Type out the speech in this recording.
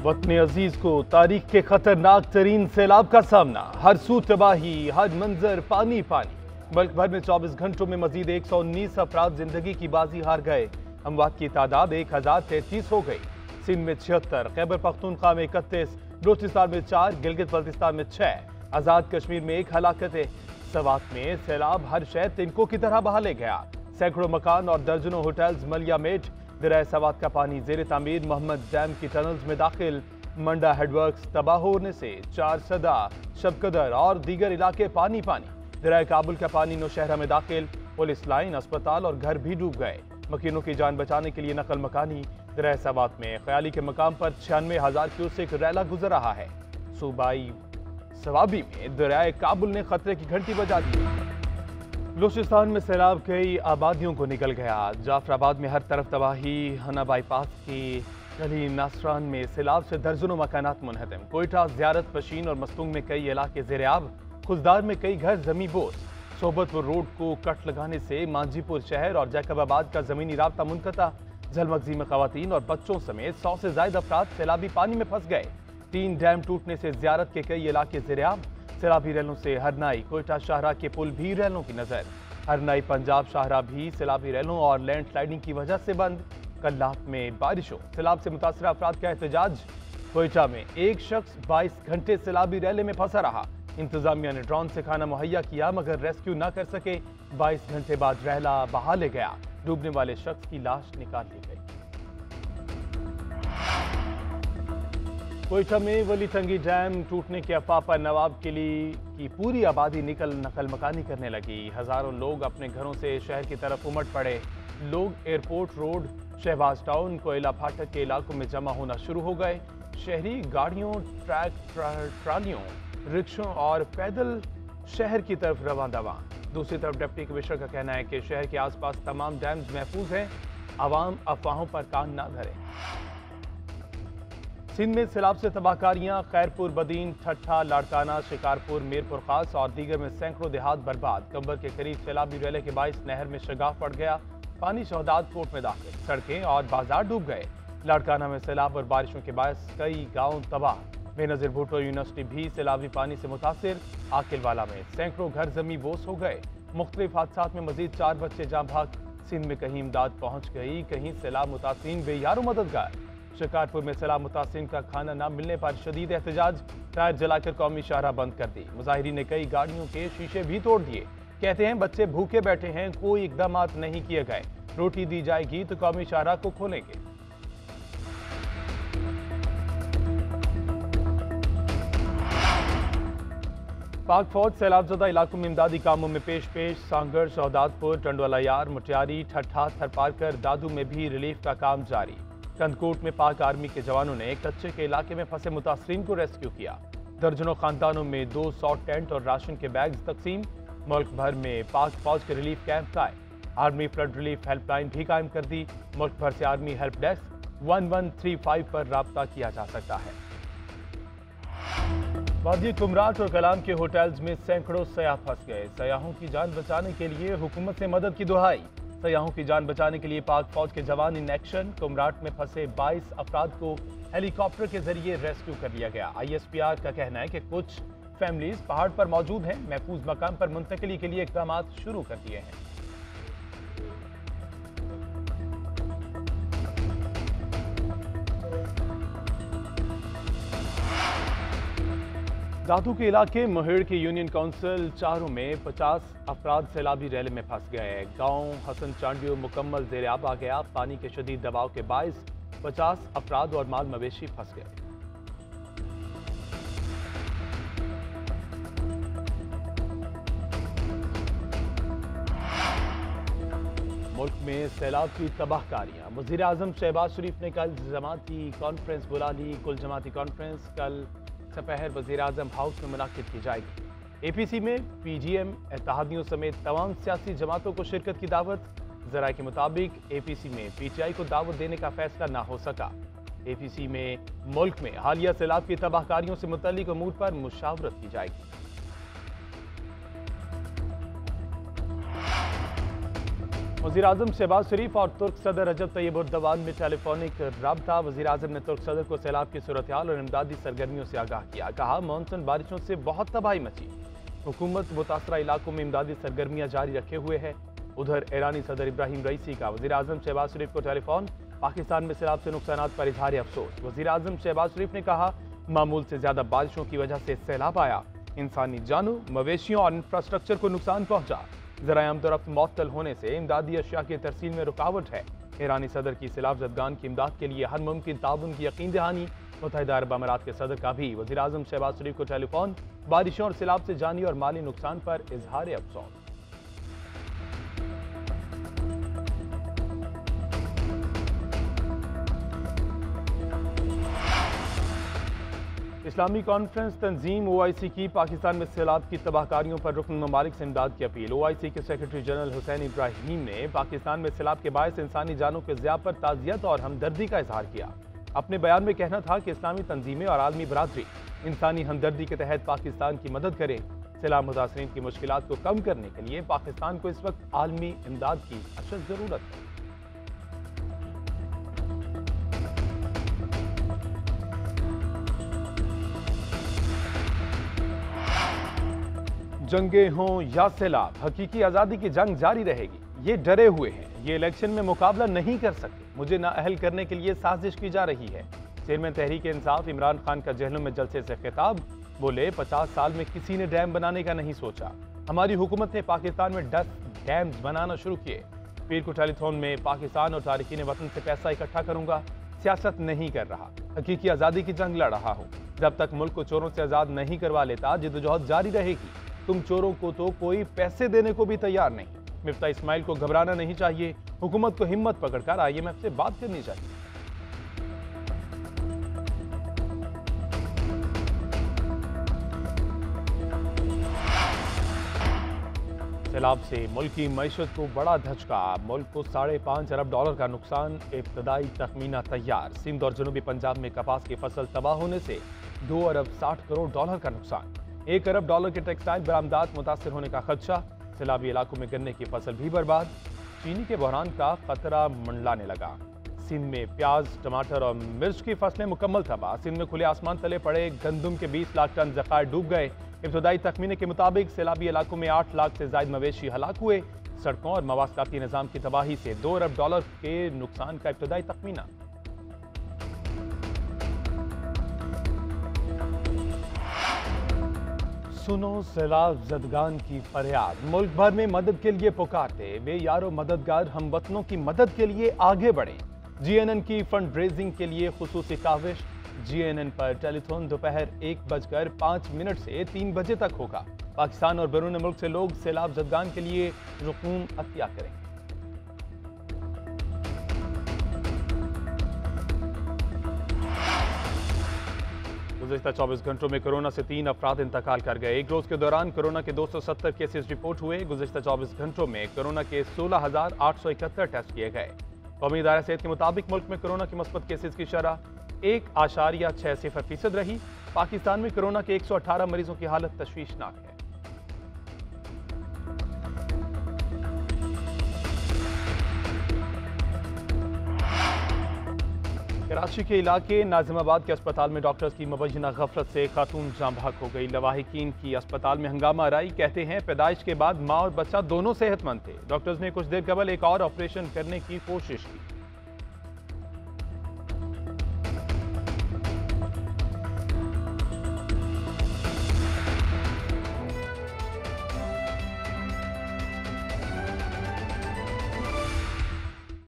वतन अजीज को तारीख के खतरनाक तरीन सैलाब का सामना, हर सू तबाही, हर मंजर पानी पानी। मुल्क भर में 24 घंटों में मजीद 119 अफराद जिंदगी की बाजी हार गए। अमवात की तादाद 1033 हो गई। सिंध में 76, खैबर पख्तूनख्वा में 31, बलूचिस्तान में 4, गिलगित बल्तिस्तान में 6, आजाद कश्मीर में 1 हलाकत है। सवात में सैलाब हर शहर तिनकों की तरह बहा ले गया। सैकड़ों मकान और दर्जनों होटल्स मलिया मेट। दरिया सवात का पानी जेर तामीर मोहम्मद डैम की टनल्स में दाखिल। मंडा हेडवर्क्स तबाह होने से 4 सदा, शबकदर और दीगर इलाके पानी पानी। दरिया काबुल का पानी नौशहरा में दाखिल। पुलिस लाइन, अस्पताल और घर भी डूब गए। मकीनों की जान बचाने के लिए नकल मकानी। दरिया सवात में ख्याली के मकाम पर 96,000 क्यूसेक रैला गुजर रहा है। सूबाई सवाबी में दरिया काबुल ने खतरे की घंटी बजा दी। बलूचिस्तान में सैलाब कई आबादियों को निकल गया। जाफराबाद में हर तरफ तबाही। हना बाईपास की गली नासरान में सैलाब से दर्जनों मकानात मुनहदम। कोयटा, ज़ियारत, पशीन और मस्तूंग में कई इलाके ज़ेर-ए-आब। खुजदार में कई घर जमी बोस। सोबतपुर रोड को कट लगाने से मांझीपुर शहर और जैकबाबाद का जमीनी राब्ता मुनक़ता। झलमगजी में खवातीन और बच्चों समेत 100 से ज्यादा अफराद सैलाबी पानी में फंस गए। 3 डैम टूटने से ज़ियारत के कई इलाके ज़ेर-ए-आब। सैलाबी रैलों से हरनाई, कोयटा शाहरा के पुल भी रैलों की नजर। हरनाई पंजाब शाहरा भी सैलाबी रैलों और लैंड स्लाइडिंग की वजह से बंद। कल्लात में बारिशों, सैलाब से मुतासर अफराद का एहतजाज। कोयटा में एक शख्स 22 घंटे सैलाबी रैले में फंसा रहा। इंतजामिया ने ड्रोन से खाना मुहैया किया मगर रेस्क्यू न कर सके। 22 घंटे बाद रैला बहा ले गया। डूबने वाले शख्स की लाश निकाल ली गई। कोयटा में वली टंगी डैम टूटने के अफवाह पर नवाब किली की पूरी आबादी नकल मकानी करने लगी। हजारों लोग अपने घरों से शहर की तरफ उमड़ पड़े। लोग एयरपोर्ट रोड, शहबाज टाउन, कोयला फाटक के इलाकों में जमा होना शुरू हो गए। शहरी गाड़ियों, ट्रालियों, रिक्शों और पैदल शहर की तरफ रवां दवा। दूसरी तरफ डिप्टी कमिश्नर का कहना है कि शहर के आसपास तमाम डैम्स महफूज हैं। आवाम अफवाहों पर कान ना धरे। सिंध में सैलाब से तबाहकारियां। खैरपुर, बदीन, ठट्ठा, लाड़काना, शिकारपुर, मीरपुर खास और दीगर में सैकड़ों देहात बर्बाद। कंबर के करीब सैलाबी रैले के बाइस नहर में शगाफ पड़ गया। पानी शहदाद कोट में दाखिल। सड़कें और बाजार डूब गए। लाड़काना में सैलाब और बारिशों के बायस कई गांव तबाह। बेनजीर भुट्टो यूनिवर्सिटी भी सैलाबी पानी से मुतासिर। आकिलवाला में सैकड़ों घर जमी बोस हो गए। मुख्तलिफ हादसात में मजीद 4 बच्चे जाँ भाग। सिंध में कहीं इमदाद पहुंच गई, कहीं सैलाब मुतासिरीन बेयारो मददगार। शिकारपुर में सैलाब मुतासिरीन का खाना न मिलने पर शदीद एहतजाज। टायर जलाकर कौमी शाहरा बंद कर दी। मुजाहिरीन ने कई गाड़ियों के शीशे भी तोड़ दिए। कहते हैं बच्चे भूखे बैठे हैं, कोई इकदाम नहीं किए गए। रोटी दी जाएगी तो कौमी शाहरा को खोलेंगे। पाक फौज सैलाबजदा इलाकों में इमदादी कामों में पेश। सांगड़, शहदादपुर, टंडवाला यार, मुटियारी, ठट्ठा, थरपारकर, दादू में भी रिलीफ का काम जारी। कंदकोट में पाक आर्मी के जवानों ने कच्चे के इलाके में फंसे मुतासरीन को रेस्क्यू किया। दर्जनों खानदानों में 200 टेंट और राशन के बैग्स तकसीम। मुल्क भर में पाक फौज के रिलीफ कैंप कायम। आर्मी फ्लड रिलीफ हेल्पलाइन भी कायम कर दी। मुल्क भर से आर्मी हेल्प डेस्क 1135 पर राब्ता किया जा सकता है। वादी कुमराट और कलाम के होटल्स में सैकड़ों सयाह फंस गए। सयाहों की जान बचाने के लिए हुकूमत से मदद की दुहाई। सयाहों की जान बचाने के लिए पाक फौज के जवान इन एक्शन। कुमराट में फंसे 22 अफराद को हेलीकॉप्टर के जरिए रेस्क्यू कर लिया गया। ISPR का कहना है कि कुछ फैमिलीज पहाड़ पर मौजूद हैं। महफूज मकाम पर मुंतकिली के लिए इकदाम शुरू कर दिए हैं। दादू के इलाके मोहेड़ की यूनियन काउंसिल चारों में 50 अफराद सैलाबी रैले में फंस गए। गांव हसन चांडियो मुकम्मल ज़ेर-ए-आब आ गया। पानी के शदीद दबाव के बायस 50 अफराद और माल मवेशी फंस गए। मुल्क में सैलाब की तबाहकारियां। वज़ीर आज़म शहबाज शरीफ ने कल जमाती कॉन्फ्रेंस बुला ली। कुल जमाती कॉन्फ्रेंस कल सपहर वज़ीर आज़म हाउस में मुनाकिद की जाएगी। APC में PGM, इत्तेहादियों समेत तमाम सियासी जमातों को शिरकत की दावत। ज़राए के मुताबिक APC में PTI को दावत देने का फैसला ना हो सका। APC में मुल्क में हालिया सैलाब की तबाहकारियों से मुतल्लिक अमूर पर मुशावरत की जाएगी। वज़ीर-ए-आज़म शहबाज शरीफ और तुर्क सदर रजब तैयब एर्दोगान में टेलीफोनिक रब्ता। वज़ीर-ए-आज़म ने तुर्क सदर को सैलाब की सूरत-हाल और इमदादी सरगर्मियों से आगाह किया। कहा, मानसून बारिशों से बहुत तबाही मची, हुकूमत मुतासरा इलाकों में इमदादी सरगर्मियाँ जारी रखे हुए है। उधर ईरानी सदर इब्राहिम रईसी का वज़ीर-ए-आज़म शहबाज शरीफ को टेलीफोन। पाकिस्तान में सैलाब से नुकसान पर इजहार अफसोस। वज़ीर-ए-आज़म शहबाज शरीफ ने कहा, मामूल से ज्यादा बारिशों की वजह से सैलाब आया, इंसानी जानों, मवेशियों और इंफ्रास्ट्रक्चर को नुकसान पहुंचा। ज़राए दरख्त मअतल होने से इमदादी अशिया की तरसील में रुकावट है। ईरानी सदर की सैलाब ज़दगान की इमदाद के लिए हर मुमकिन ताउन की यकीन दहानी। मुत्तहिदा अरब अमारात के सदर का भी वज़ीर-ए-आज़म शहबाज शरीफ को टेलीफोन। बारिशों और सैलाब से जानी और माली नुकसान पर इजहार अफसोस। इस्लामी कॉन्फ्रेंस तंजीम OIC की पाकिस्तान में सैलाब की तबाहकारियों पर रुकन ममालिक से इमदाद की अपील। OIC के सेक्रेटरी जनरल हुसैन इब्राहिम ने पाकिस्तान में सैलाब के बायस इंसानी जानों के ज़िया पर ताज़ियत और हमदर्दी का इजहार किया। अपने बयान में कहना था कि इस्लामी तंजीमें और आलमी बरादरी इंसानी हमदर्दी के तहत पाकिस्तान की मदद करें। सैलाब मुतासरीन की मुश्किलात को कम करने के लिए पाकिस्तान को इस वक्त आलमी इमदाद की अशद ज़रूरत है। जंगें हों या सैलाब, हकीकी आज़ादी की जंग जारी रहेगी। ये डरे हुए हैं, ये इलेक्शन में मुकाबला नहीं कर सकते। मुझे नाअहल करने के लिए साजिश की जा रही है। चेयरमैन तहरीक इंसाफ इमरान खान का जहलम में जलसे से खिताब। बोले, 50 साल में किसी ने डैम बनाने का नहीं सोचा। हमारी हुकूमत ने पाकिस्तान में 10 डैम्स बनाना शुरू किए। पीर को टेलीथॉन में पाकिस्तान और तारिकीन वतन से पैसा इकट्ठा करूंगा। सियासत नहीं कर रहा, हकीकी आज़ादी की जंग लड़ रहा हूँ। जब तक मुल्क को चोरों से आज़ाद नहीं करवा लेता, जिद्दोजहद जारी रहेगी। तुम चोरों को तो कोई पैसे देने को भी तैयार नहीं। मिफ्ता इस्माइल को घबराना नहीं चाहिए। हुकूमत को हिम्मत पकड़कर IMF से बात करनी चाहिए। सैलाब से मुल्क की मईशत को बड़ा धचका। मुल्क को $5.5 अरब का नुकसान। इब्तदाई तखमीना तैयार। सिंध और जनूबी पंजाब में कपास की फसल तबाह होने से $2 अरब 60 करोड़ का नुकसान। $1 अरब के टेक्सटाइल बरामदात मुतासर होने का खदशा। सैलाबी इलाकों में गन्ने की फसल भी बर्बाद। चीनी के बहरान का खतरा मंडलाने लगा। सिंध में प्याज, टमाटर और मिर्च की फसलें मुकम्मल तबाह। सिंध में खुले आसमान तले पड़े गंदम के 20 लाख टन ज़खायर डूब गए। इब्तदाई तखमीने के मुताबिक सैलाबी इलाकों में 8 लाख से ज़ायद मवेशी हलाक हुए। सड़कों और मवासलाती निज़ाम की तबाही से $2 अरब के नुकसान का इब्तदाई तखमीना। सुनो सैलाब ज़दगान की फरियाद, मुल्क भर में मदद के लिए पुकारते वे यारो मददगार हमवतनों की मदद के लिए आगे बढ़े। GNN की फंड रेजिंग के लिए खुसूसी काविश। GNN पर टेलीथॉन दोपहर 1:05 से 3 बजे तक होगा। पाकिस्तान और बैरून मुल्क से लोग सैलाब ज़दगान के लिए रुकूम अतिया करें। गुज़िश्ता 24 घंटों में कोरोना से 3 अफराद इंतकाल कर गए। एक रोज के दौरान कोरोना के 270 केसेस रिपोर्ट हुए। गुज़िश्ता 24 घंटों में कोरोना के 16,871 टेस्ट किए गए। कौमी इदारा सेहत के मुताबिक मुल्क में कोरोना के मुस्बत केसेस की शरह 1.60% रही। पाकिस्तान में कोरोना के 118 मरीजों की हालत तशवीशनाक है। कराची के इलाके नाजिमाबाद के अस्पताल में डॉक्टर्स की मुबैना गफलत से खातून जाँ बहक हो गई। लवाहिकीन की अस्पताल में हंगामा आराई। कहते हैं पैदाइश के बाद माँ और बच्चा दोनों सेहतमंद थे। डॉक्टर्स ने कुछ देर कबल एक और ऑपरेशन करने की कोशिश की।